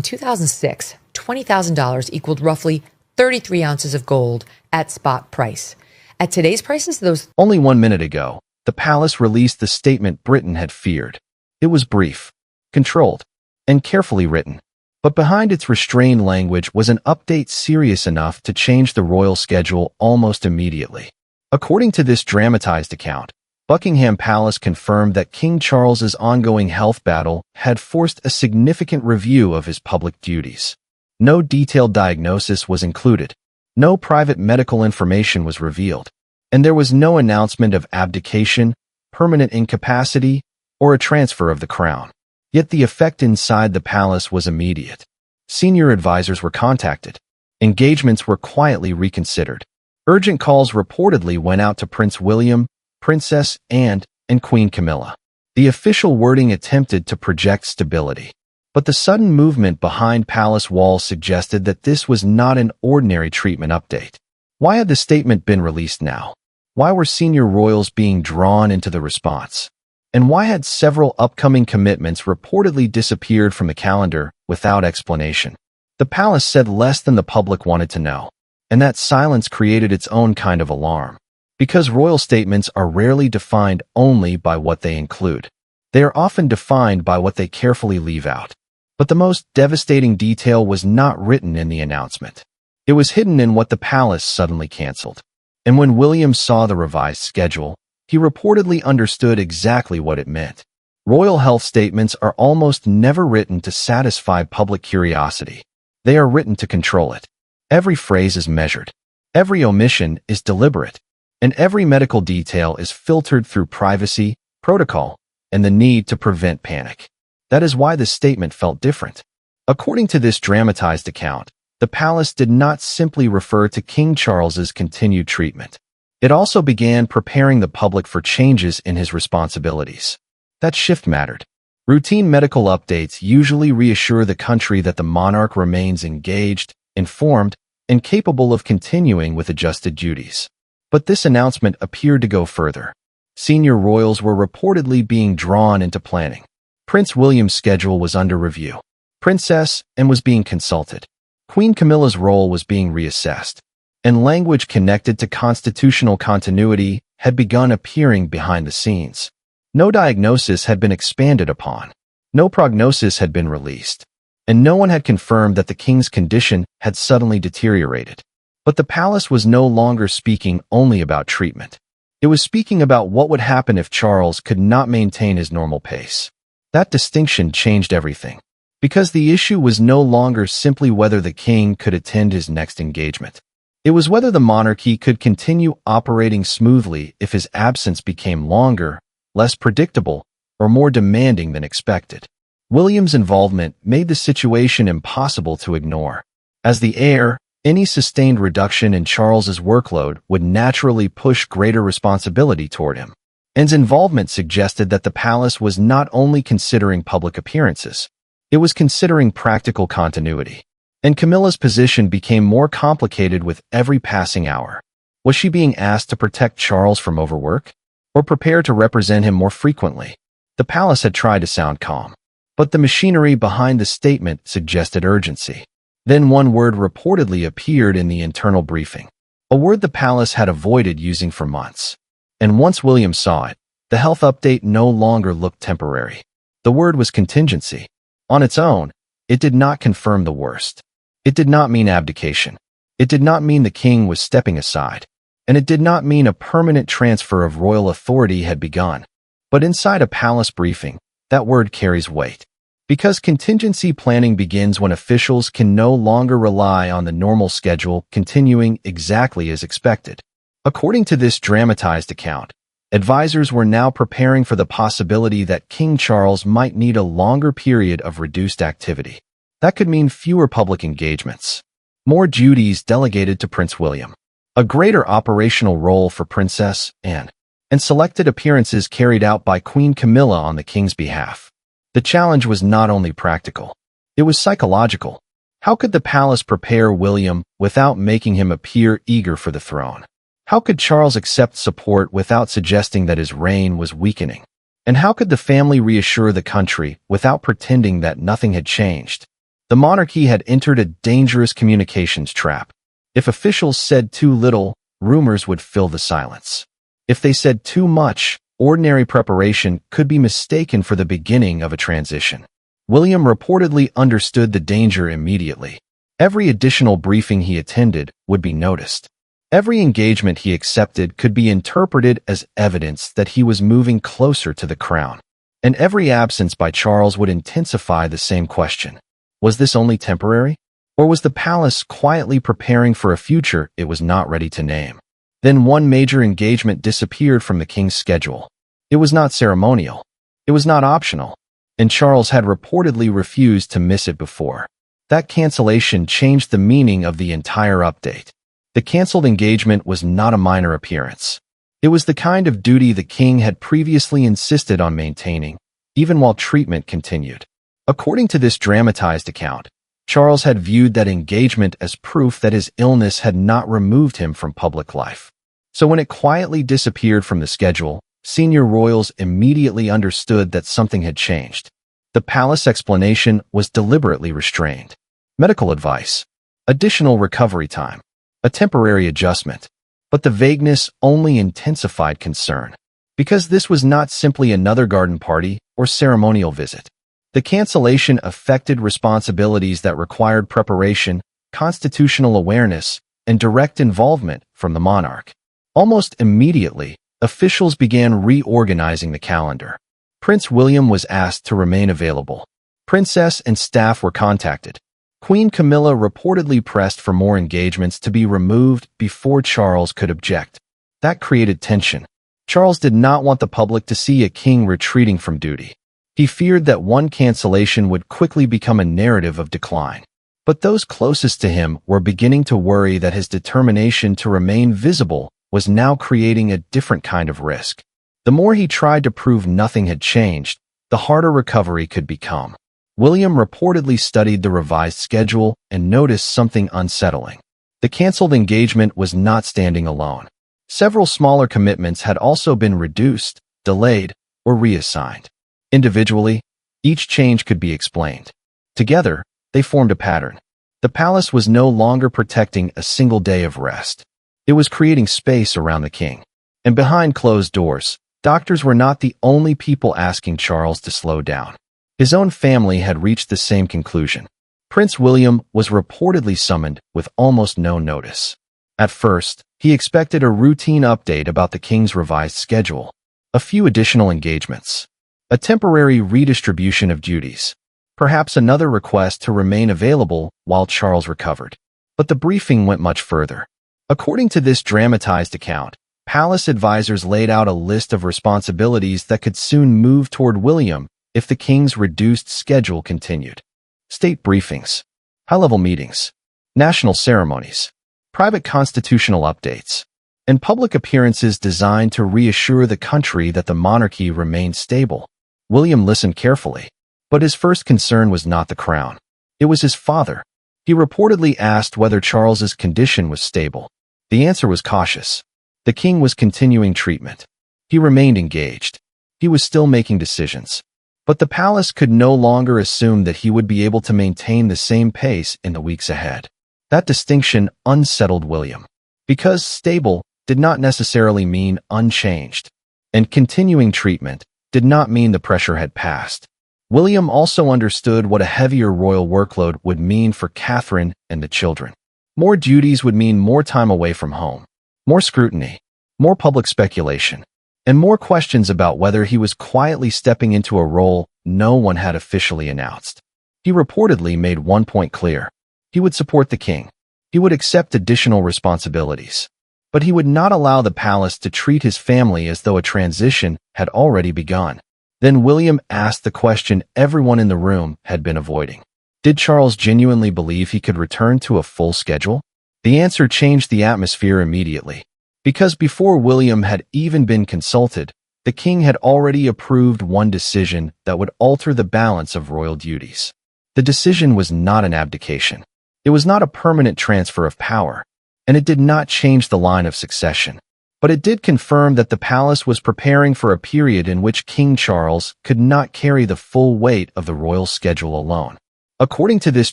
In 2006, $20,000 equaled roughly 33 ounces of gold at spot price. At today's prices, those Only 1 minute ago, the palace released the statement Britain had feared. It was brief, controlled, and carefully written. But behind its restrained language was an update serious enough to change the royal schedule almost immediately. According to this dramatized account, Buckingham Palace confirmed that King Charles's ongoing health battle had forced a significant review of his public duties. No detailed diagnosis was included. No private medical information was revealed. And there was no announcement of abdication, permanent incapacity, or a transfer of the crown. Yet the effect inside the palace was immediate. Senior advisors were contacted. Engagements were quietly reconsidered. Urgent calls reportedly went out to Prince William, Princess Anne, and Queen Camilla. The official wording attempted to project stability. But the sudden movement behind palace walls suggested that this was not an ordinary treatment update. Why had the statement been released now? Why were senior royals being drawn into the response? And why had several upcoming commitments reportedly disappeared from the calendar without explanation? The palace said less than the public wanted to know, and that silence created its own kind of alarm. Because royal statements are rarely defined only by what they include. They are often defined by what they carefully leave out. But the most devastating detail was not written in the announcement. It was hidden in what the palace suddenly canceled. And when William saw the revised schedule, he reportedly understood exactly what it meant. Royal health statements are almost never written to satisfy public curiosity. They are written to control it. Every phrase is measured. Every omission is deliberate. And every medical detail is filtered through privacy, protocol, and the need to prevent panic. That is why the statement felt different. According to this dramatized account, the palace did not simply refer to King Charles's continued treatment. It also began preparing the public for changes in his responsibilities. That shift mattered. Routine medical updates usually reassure the country that the monarch remains engaged, informed, and capable of continuing with adjusted duties. But this announcement appeared to go further. Senior royals were reportedly being drawn into planning. Prince William's schedule was under review. Princess Anne was being consulted. Queen Camilla's role was being reassessed. And language connected to constitutional continuity had begun appearing behind the scenes. No diagnosis had been expanded upon. No prognosis had been released. And no one had confirmed that the king's condition had suddenly deteriorated. But the palace was no longer speaking only about treatment. It was speaking about what would happen if Charles could not maintain his normal pace. That distinction changed everything. Because the issue was no longer simply whether the king could attend his next engagement. It was whether the monarchy could continue operating smoothly if his absence became longer, less predictable, or more demanding than expected. William's involvement made the situation impossible to ignore. As the heir, any sustained reduction in Charles's workload would naturally push greater responsibility toward him. Anne's involvement suggested that the palace was not only considering public appearances, it was considering practical continuity. And Camilla's position became more complicated with every passing hour. Was she being asked to protect Charles from overwork? Or prepare to represent him more frequently? The palace had tried to sound calm. But the machinery behind the statement suggested urgency. Then one word reportedly appeared in the internal briefing. A word the palace had avoided using for months. And once William saw it, the health update no longer looked temporary. The word was contingency. On its own, it did not confirm the worst. It did not mean abdication. It did not mean the king was stepping aside. And it did not mean a permanent transfer of royal authority had begun. But inside a palace briefing, that word carries weight. Because contingency planning begins when officials can no longer rely on the normal schedule continuing exactly as expected. According to this dramatized account, advisors were now preparing for the possibility that King Charles might need a longer period of reduced activity. That could mean fewer public engagements, more duties delegated to Prince William, a greater operational role for Princess Anne, and selected appearances carried out by Queen Camilla on the king's behalf. The challenge was not only practical, it was psychological. How could the palace prepare William without making him appear eager for the throne? How could Charles accept support without suggesting that his reign was weakening? And how could the family reassure the country without pretending that nothing had changed? The monarchy had entered a dangerous communications trap. If officials said too little, rumors would fill the silence. If they said too much, ordinary preparation could be mistaken for the beginning of a transition. William reportedly understood the danger immediately. Every additional briefing he attended would be noticed. Every engagement he accepted could be interpreted as evidence that he was moving closer to the crown. And every absence by Charles would intensify the same question. Was this only temporary? Or was the palace quietly preparing for a future it was not ready to name? Then one major engagement disappeared from the king's schedule. It was not ceremonial. It was not optional. And Charles had reportedly refused to miss it before. That cancellation changed the meaning of the entire update. The cancelled engagement was not a minor appearance. It was the kind of duty the king had previously insisted on maintaining, even while treatment continued. According to this dramatized account, Charles had viewed that engagement as proof that his illness had not removed him from public life. So when it quietly disappeared from the schedule, senior royals immediately understood that something had changed. The palace explanation was deliberately restrained. Medical advice, additional recovery time, a temporary adjustment. But the vagueness only intensified concern, because this was not simply another garden party or ceremonial visit. The cancellation affected responsibilities that required preparation, constitutional awareness, and direct involvement from the monarch. Almost immediately, officials began reorganizing the calendar. Prince William was asked to remain available. Princess and staff were contacted. Queen Camilla reportedly pressed for more engagements to be removed before Charles could object. That created tension. Charles did not want the public to see a king retreating from duty. He feared that one cancellation would quickly become a narrative of decline. But those closest to him were beginning to worry that his determination to remain visible was now creating a different kind of risk. The more he tried to prove nothing had changed, the harder recovery could become. William reportedly studied the revised schedule and noticed something unsettling. The cancelled engagement was not standing alone. Several smaller commitments had also been reduced, delayed, or reassigned. Individually, each change could be explained. Together, they formed a pattern. The palace was no longer protecting a single day of rest. It was creating space around the king. And behind closed doors, doctors were not the only people asking Charles to slow down. His own family had reached the same conclusion. Prince William was reportedly summoned with almost no notice. At first, he expected a routine update about the king's revised schedule, a few additional engagements, a temporary redistribution of duties, perhaps another request to remain available while Charles recovered. But the briefing went much further. According to this dramatized account, palace advisors laid out a list of responsibilities that could soon move toward William if the king's reduced schedule continued. State briefings, high-level meetings, national ceremonies, private constitutional updates, and public appearances designed to reassure the country that the monarchy remained stable. William listened carefully, but his first concern was not the crown. It was his father. He reportedly asked whether Charles's condition was stable. The answer was cautious. The king was continuing treatment. He remained engaged. He was still making decisions. But the palace could no longer assume that he would be able to maintain the same pace in the weeks ahead. That distinction unsettled William, because stable did not necessarily mean unchanged, and continuing treatment did not mean the pressure had passed. William also understood what a heavier royal workload would mean for Catherine and the children. More duties would mean more time away from home, more scrutiny, more public speculation, and more questions about whether he was quietly stepping into a role no one had officially announced. He reportedly made one point clear. He would support the king. He would accept additional responsibilities. But he would not allow the palace to treat his family as though a transition had already begun. Then William asked the question everyone in the room had been avoiding. Did Charles genuinely believe he could return to a full schedule? The answer changed the atmosphere immediately. Because before William had even been consulted, the king had already approved one decision that would alter the balance of royal duties. The decision was not an abdication. It was not a permanent transfer of power, and it did not change the line of succession. But it did confirm that the palace was preparing for a period in which King Charles could not carry the full weight of the royal schedule alone. According to this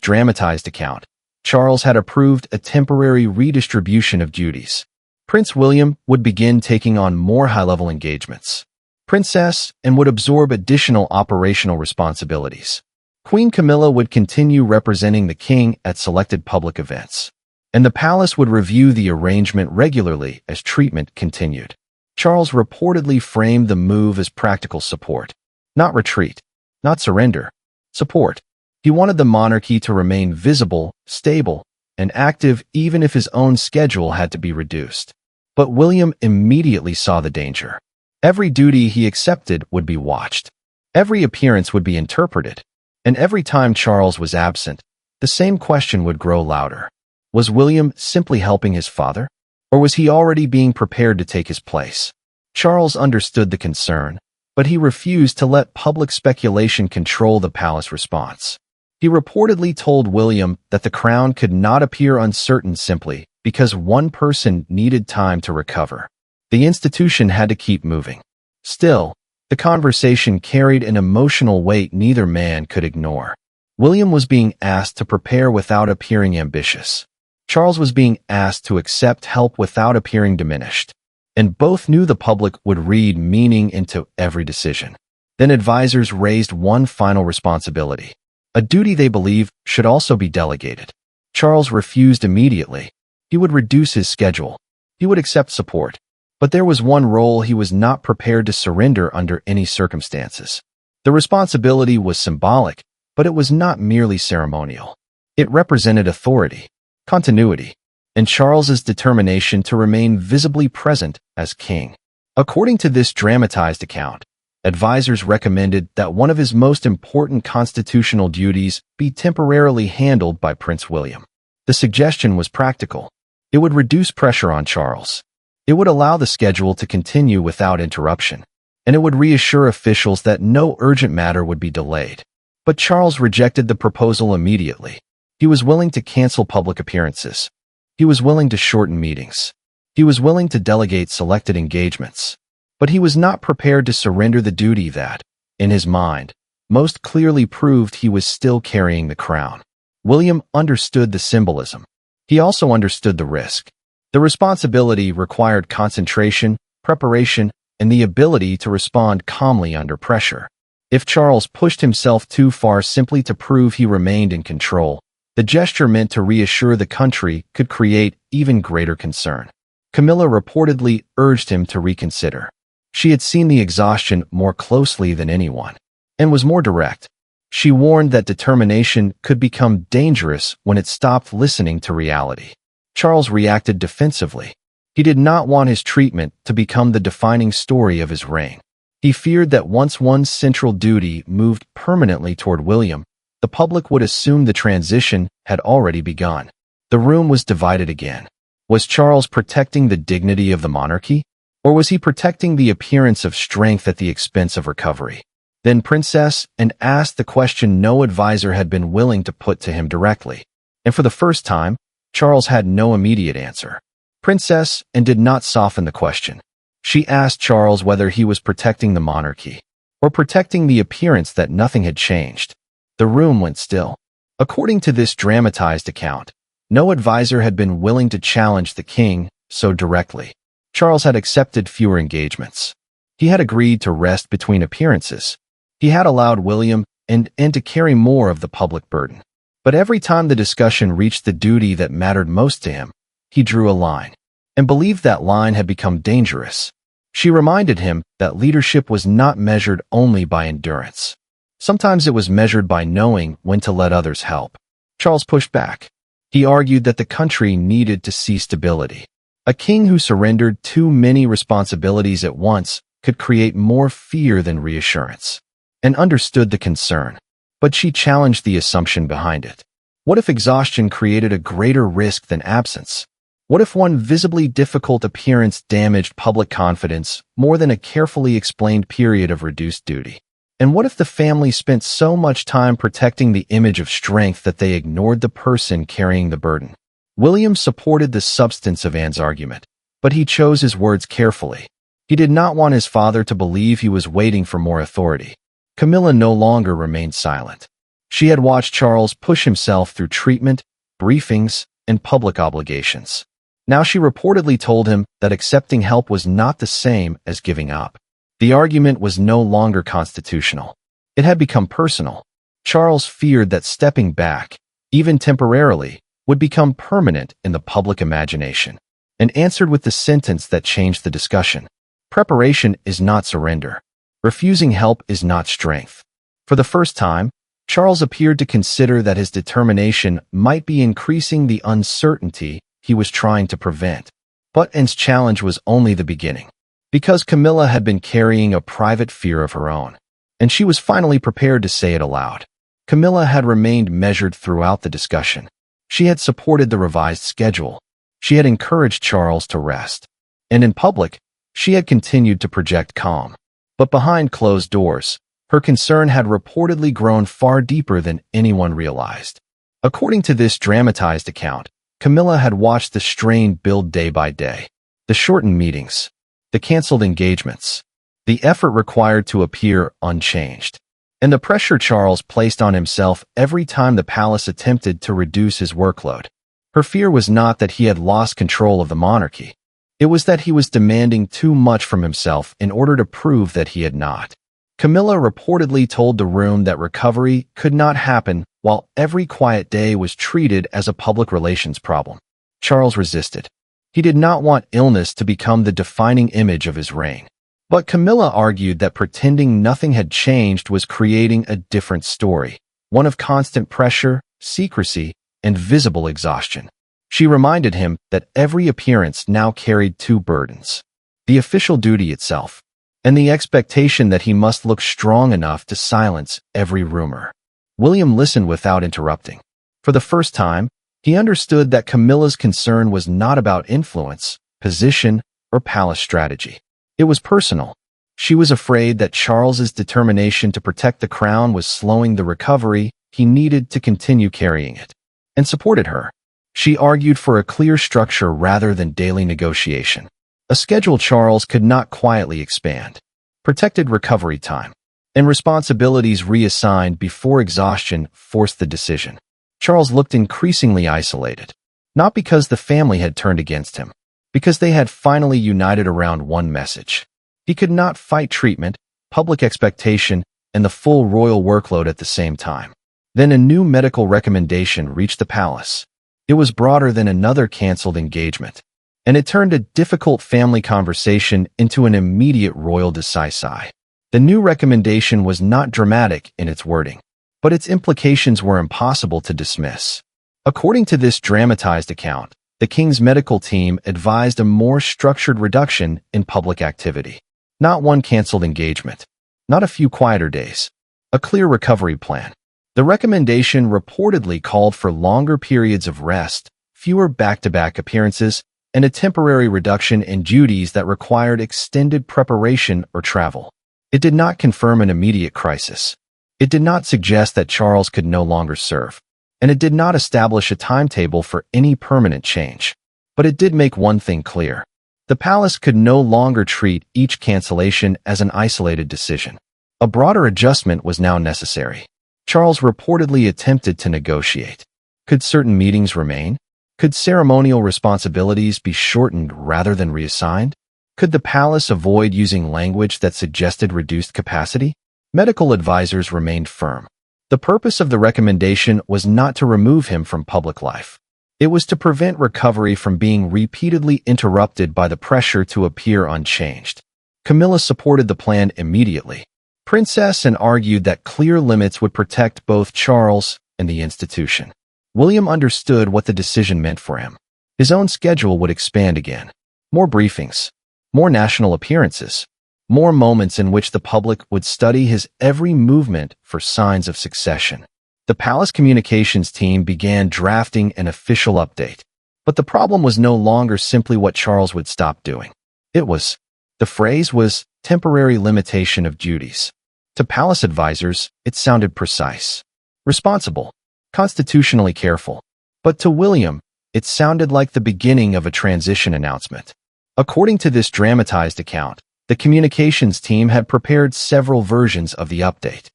dramatized account, Charles had approved a temporary redistribution of duties. Prince William would begin taking on more high-level engagements. Princess Anne would absorb additional operational responsibilities. Queen Camilla would continue representing the king at selected public events, and the palace would review the arrangement regularly as treatment continued. Charles reportedly framed the move as practical support, not retreat, not surrender, support. He wanted the monarchy to remain visible, stable, and active even if his own schedule had to be reduced. But William immediately saw the danger. Every duty he accepted would be watched. Every appearance would be interpreted. And every time Charles was absent, the same question would grow louder. Was William simply helping his father? Or was he already being prepared to take his place? Charles understood the concern, but he refused to let public speculation control the palace response. He reportedly told William that the crown could not appear uncertain simply because one person needed time to recover. The institution had to keep moving. Still, the conversation carried an emotional weight neither man could ignore. William was being asked to prepare without appearing ambitious. Charles was being asked to accept help without appearing diminished. And both knew the public would read meaning into every decision. Then advisors raised one final responsibility, a duty they believe should also be delegated. Charles refused immediately. He would reduce his schedule. He would accept support. But there was one role he was not prepared to surrender under any circumstances. The responsibility was symbolic, but it was not merely ceremonial. It represented authority, continuity, and Charles's determination to remain visibly present as king. According to this dramatized account, advisors recommended that one of his most important constitutional duties be temporarily handled by Prince William. The suggestion was practical. It would reduce pressure on Charles. It would allow the schedule to continue without interruption, and it would reassure officials that no urgent matter would be delayed. But Charles rejected the proposal immediately. He was willing to cancel public appearances. He was willing to shorten meetings. He was willing to delegate selected engagements. But he was not prepared to surrender the duty that, in his mind, most clearly proved he was still carrying the crown. William understood the symbolism. He also understood the risk. The responsibility required concentration, preparation, and the ability to respond calmly under pressure. If Charles pushed himself too far simply to prove he remained in control, the gesture meant to reassure the country could create even greater concern. Camilla reportedly urged him to reconsider. She had seen the exhaustion more closely than anyone, and was more direct. She warned that determination could become dangerous when it stopped listening to reality. Charles reacted defensively. He did not want his treatment to become the defining story of his reign. He feared that once one central duty moved permanently toward William, the public would assume the transition had already begun. The room was divided again. Was Charles protecting the dignity of the monarchy? Or was he protecting the appearance of strength at the expense of recovery? Then Princess Anne asked the question no advisor had been willing to put to him directly. And for the first time, Charles had no immediate answer. Princess Anne did not soften the question. She asked Charles whether he was protecting the monarchy, or protecting the appearance that nothing had changed. The room went still. According to this dramatized account, no advisor had been willing to challenge the king so directly. Charles had accepted fewer engagements. He had agreed to rest between appearances. He had allowed William and to carry more of the public burden. But every time the discussion reached the duty that mattered most to him, he drew a line, and believed that line had become dangerous. She reminded him that leadership was not measured only by endurance. Sometimes it was measured by knowing when to let others help. Charles pushed back. He argued that the country needed to see stability. A king who surrendered too many responsibilities at once could create more fear than reassurance, and understood the concern. But she challenged the assumption behind it. What if exhaustion created a greater risk than absence? What if one visibly difficult appearance damaged public confidence more than a carefully explained period of reduced duty? And what if the family spent so much time protecting the image of strength that they ignored the person carrying the burden? William supported the substance of Anne's argument, but he chose his words carefully. He did not want his father to believe he was waiting for more authority. Camilla no longer remained silent. She had watched Charles push himself through treatment, briefings, and public obligations. Now she reportedly told him that accepting help was not the same as giving up. The argument was no longer constitutional. It had become personal. Charles feared that stepping back, even temporarily, would become permanent in the public imagination, and answered with the sentence that changed the discussion. Preparation is not surrender. Refusing help is not strength. For the first time, Charles appeared to consider that his determination might be increasing the uncertainty he was trying to prevent. But Anne's challenge was only the beginning, because Camilla had been carrying a private fear of her own, and she was finally prepared to say it aloud. Camilla had remained measured throughout the discussion. She had supported the revised schedule. She had encouraged Charles to rest. And in public, she had continued to project calm. But behind closed doors, her concern had reportedly grown far deeper than anyone realized. According to this dramatized account, Camilla had watched the strain build day by day. The shortened meetings, the canceled engagements, the effort required to appear unchanged, and the pressure Charles placed on himself every time the palace attempted to reduce his workload. Her fear was not that he had lost control of the monarchy. It was that he was demanding too much from himself in order to prove that he had not. Camilla reportedly told the room that recovery could not happen while every quiet day was treated as a public relations problem. Charles resisted. He did not want illness to become the defining image of his reign. But Camilla argued that pretending nothing had changed was creating a different story, one of constant pressure, secrecy, and visible exhaustion. She reminded him that every appearance now carried two burdens: the official duty itself, and the expectation that he must look strong enough to silence every rumor. William listened without interrupting. For the first time, he understood that Camilla's concern was not about influence, position, or palace strategy. It was personal. She was afraid that Charles's determination to protect the crown was slowing the recovery he needed to continue carrying it, and supported her. She argued for a clear structure rather than daily negotiation. A schedule Charles could not quietly expand, protected recovery time, and responsibilities reassigned before exhaustion forced the decision. Charles looked increasingly isolated, not because the family had turned against him, because they had finally united around one message. He could not fight treatment, public expectation, and the full royal workload at the same time. Then a new medical recommendation reached the palace. It was broader than another canceled engagement, and it turned a difficult family conversation into an immediate royal decisive. The new recommendation was not dramatic in its wording, but its implications were impossible to dismiss. According to this dramatized account, the king's medical team advised a more structured reduction in public activity. Not one canceled engagement, not a few quieter days, a clear recovery plan. The recommendation reportedly called for longer periods of rest, fewer back-to-back appearances, and a temporary reduction in duties that required extended preparation or travel. It did not confirm an immediate crisis. It did not suggest that Charles could no longer serve, and it did not establish a timetable for any permanent change. But it did make one thing clear. The palace could no longer treat each cancellation as an isolated decision. A broader adjustment was now necessary. Charles reportedly attempted to negotiate. Could certain meetings remain? Could ceremonial responsibilities be shortened rather than reassigned? Could the palace avoid using language that suggested reduced capacity? Medical advisors remained firm. The purpose of the recommendation was not to remove him from public life. It was to prevent recovery from being repeatedly interrupted by the pressure to appear unchanged. Camilla supported the plan immediately. Princess Anne argued that clear limits would protect both Charles and the institution. William understood what the decision meant for him. His own schedule would expand again. More briefings, more national appearances, more moments in which the public would study his every movement for signs of succession. The palace communications team began drafting an official update. But the problem was no longer simply what Charles would stop doing. The phrase was temporary limitation of duties. To palace advisors, it sounded precise, responsible, constitutionally careful. But to William, it sounded like the beginning of a transition announcement. According to this dramatized account, the communications team had prepared several versions of the update.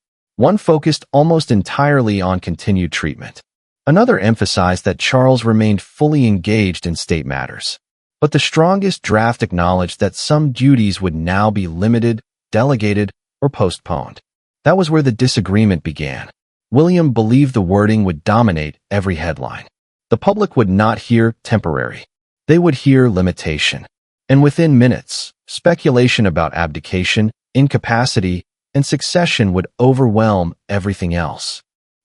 One focused almost entirely on continued treatment. Another emphasized that Charles remained fully engaged in state matters. But the strongest draft acknowledged that some duties would now be limited, delegated, or postponed. That was where the disagreement began. William believed the wording would dominate every headline. The public would not hear temporary. They would hear limitation. And within minutes, speculation about abdication, incapacity, and succession would overwhelm everything else.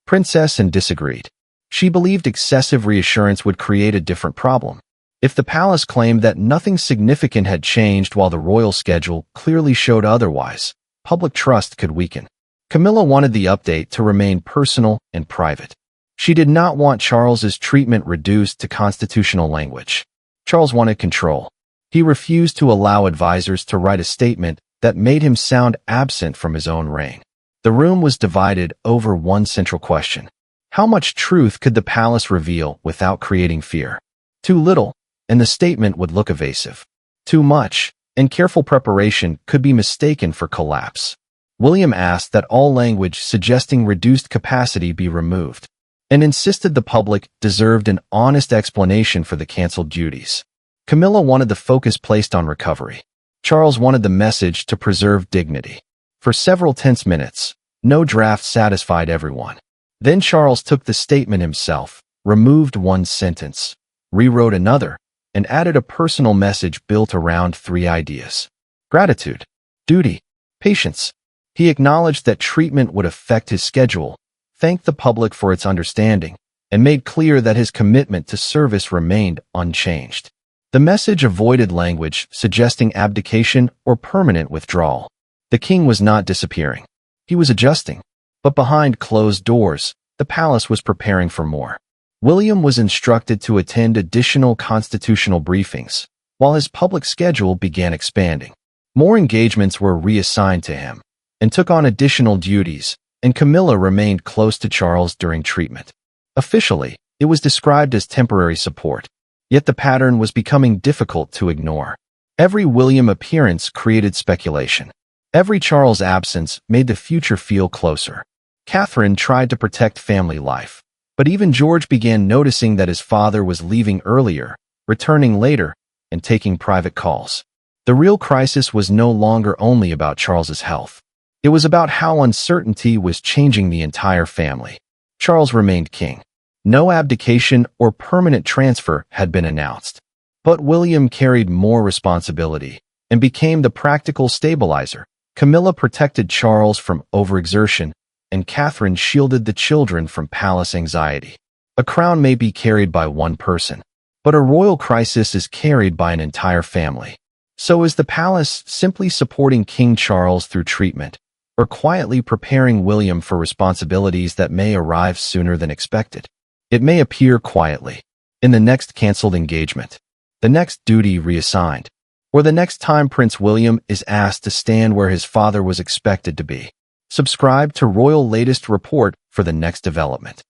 Princess Anne disagreed. She believed excessive reassurance would create a different problem. If the palace claimed that nothing significant had changed while the royal schedule clearly showed otherwise, public trust could weaken. Camilla wanted the update to remain personal and private. She did not want Charles's treatment reduced to constitutional language. Charles wanted control. He refused to allow advisors to write a statement that made him sound absent from his own reign. The room was divided over one central question. How much truth could the palace reveal without creating fear? Too little, and the statement would look evasive. Too much, and careful preparation could be mistaken for collapse. William asked that all language suggesting reduced capacity be removed, and insisted the public deserved an honest explanation for the canceled duties. Camilla wanted the focus placed on recovery. Charles wanted the message to preserve dignity. For several tense minutes, no draft satisfied everyone. Then Charles took the statement himself, removed one sentence, rewrote another, and added a personal message built around three ideas: gratitude, duty, patience. He acknowledged that treatment would affect his schedule, thanked the public for its understanding, and made clear that his commitment to service remained unchanged. The message avoided language suggesting abdication or permanent withdrawal. The king was not disappearing. He was adjusting. But behind closed doors, the palace was preparing for more. William was instructed to attend additional constitutional briefings, while his public schedule began expanding. More engagements were reassigned to him, and took on additional duties, and Camilla remained close to Charles during treatment. Officially, it was described as temporary support, yet the pattern was becoming difficult to ignore. Every William appearance created speculation. Every Charles absence made the future feel closer. Catherine tried to protect family life, but even George began noticing that his father was leaving earlier, returning later, and taking private calls. The real crisis was no longer only about Charles's health. It was about how uncertainty was changing the entire family. Charles remained king. No abdication or permanent transfer had been announced. But William carried more responsibility and became the practical stabilizer. Camilla protected Charles from overexertion, and Catherine shielded the children from palace anxiety. A crown may be carried by one person, but a royal crisis is carried by an entire family. So is the palace simply supporting King Charles through treatment, or quietly preparing William for responsibilities that may arrive sooner than expected? It may appear quietly, in the next cancelled engagement, the next duty reassigned, or the next time Prince William is asked to stand where his father was expected to be. Subscribe to Royal Latest Report for the next development.